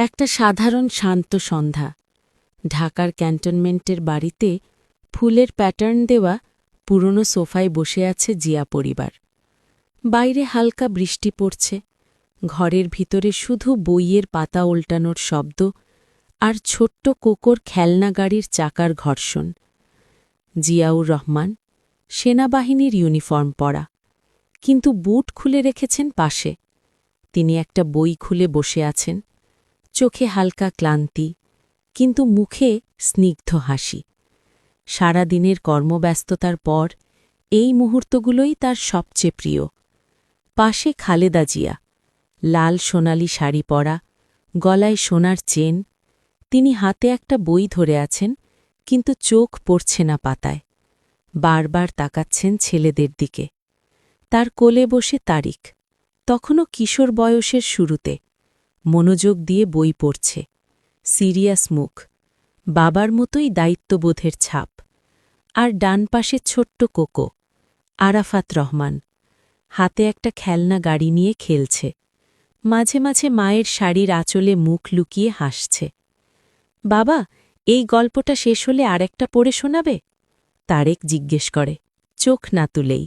একটা সাধারণ শান্ত সন্ধ্যা। ঢাকার ক্যান্টনমেন্টের বাড়িতে ফুলের প্যাটার্ন দেওয়া পুরনো সোফায় বসে আছে জিয়া পরিবার। বাইরে হালকা বৃষ্টি পড়ছে, ঘরের ভিতরে শুধু বইয়ের পাতা উল্টানোর শব্দ আর ছোট্ট কোকোর খেলনা গাড়ির চাকার ঘর্ষণ। জিয়াউর রহমান সেনাবাহিনীর ইউনিফর্ম পরা, কিন্তু বুট খুলে রেখেছেন পাশে। তিনি একটা বই খুলে বসে আছেন, চোখে হালকা ক্লান্তি, কিন্তু মুখে স্নিগ্ধ হাসি। সারা দিনের কর্মব্যস্ততার পর এই মুহূর্তগুলোই তার সবচেয়ে প্রিয়। পাশে খালেদা জিয়া, লাল সোনালি শাড়ি পরা, গলায় সোনার চেন। তিনি হাতে একটা বই ধরে আছেন, কিন্তু চোখ পড়ছে না পাতায়। বারবার তাকাচ্ছেন ছেলেদের দিকে। তার কোলে বসে তারিক, তখনও কিশোর বয়সের শুরুতে, মনোযোগ দিয়ে বই পড়ছে, সিরিয়াস মুখ, বাবার মতোই দায়িত্ববোধের ছাপ। আর ডান পাশে ছোট্ট কোকো, আরাফাত রহমান, হাতে একটা খেলনা গাড়ি নিয়ে খেলছে। মাঝে মাঝে মায়ের শাড়ির আঁচলে মুখ লুকিয়ে হাসছে। বাবা, এই গল্পটা শেষ হলে আরেকটা পড়ে শোনাবে? তারেক জিজ্ঞেস করে, চোখ না তুলেই।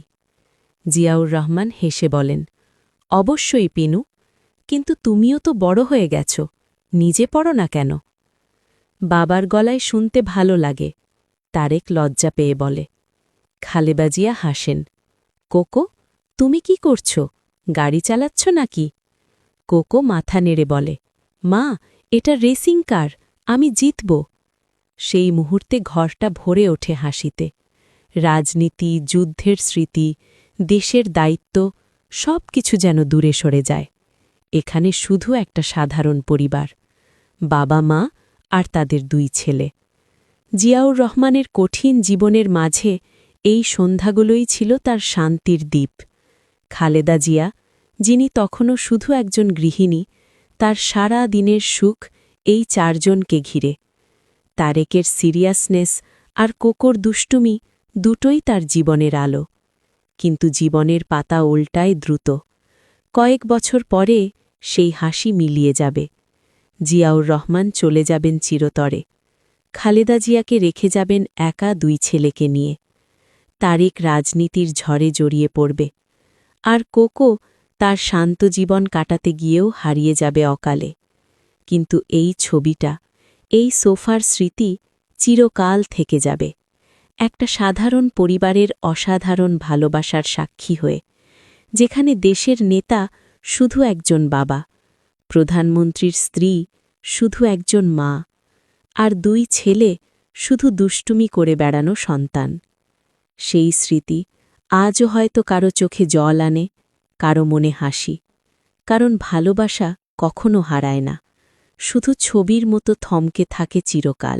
জিয়াউর রহমান হেসে বলেন, অবশ্যই পিনু, কিন্তু তুমিও তো বড় হয়ে গেছ, নিজে পড়ো না কেন? বাবার গলায় শুনতে ভালো লাগে, তারেক লজ্জা পেয়ে বলে। খালেদা জিয়া হাসেন। কোকো, তুমি কি করছ? গাড়ি চালাচ্ছ নাকি? কোকো মাথা নেড়ে বলে, মা, এটা রেসিং কার, আমি জিতব। সেই মুহূর্তে ঘরটা ভরে ওঠে হাসিতে। রাজনীতি, যুদ্ধের স্মৃতি, দেশের দায়িত্ব, সব কিছু যেন দূরে সরে যায়। এখানে শুধু একটা সাধারণ পরিবার, বাবা মা আর তাদের দুই ছেলে। জিয়াউর রহমানের কঠিন জীবনের মাঝে এই সন্ধ্যাগুলোই ছিল তার শান্তির দ্বীপ। খালেদা জিয়া, যিনি তখনও শুধু একজন গৃহিণী, তার সারা দিনের সুখ এই চারজনকে ঘিরে। তারেকের সিরিয়াসনেস আর কোকোর দুষ্টুমি দুটোই তার জীবনের আলো। কিন্তু জীবনের পাতা উল্টায় দ্রুত। কয়েক বছর পরে সেই হাসি মিলিয়ে যাবে। জিয়াউর রহমান চলে যাবেন চিরতরে। খালেদা জিয়াকে রেখে যাবেন একা দুই ছেলেকে নিয়ে। তারেক রাজনীতির ঝড়ে জড়িয়ে পড়বে। আর কোকো তার শান্ত জীবন কাটাতে গিয়েও হারিয়ে যাবে অকালে। কিন্তু এই ছবিটা, এই সোফার স্মৃতি চিরকাল থেকে যাবে, একটা সাধারণ পরিবারের অসাধারণ ভালোবাসার সাক্ষী হয়ে, যেখানে দেশের নেতা শুধু একজন বাবা, প্রধানমন্ত্রীর স্ত্রী শুধু একজন মা, আর দুই ছেলে শুধু দুষ্টুমি করে বেড়ানো সন্তান। সেই স্মৃতি আজও হয়তো কারো চোখে জল আনে, কারো মনে হাসি, কারণ ভালোবাসা কখনো হারায় না, শুধু ছবির মতো থমকে থাকে চিরকাল।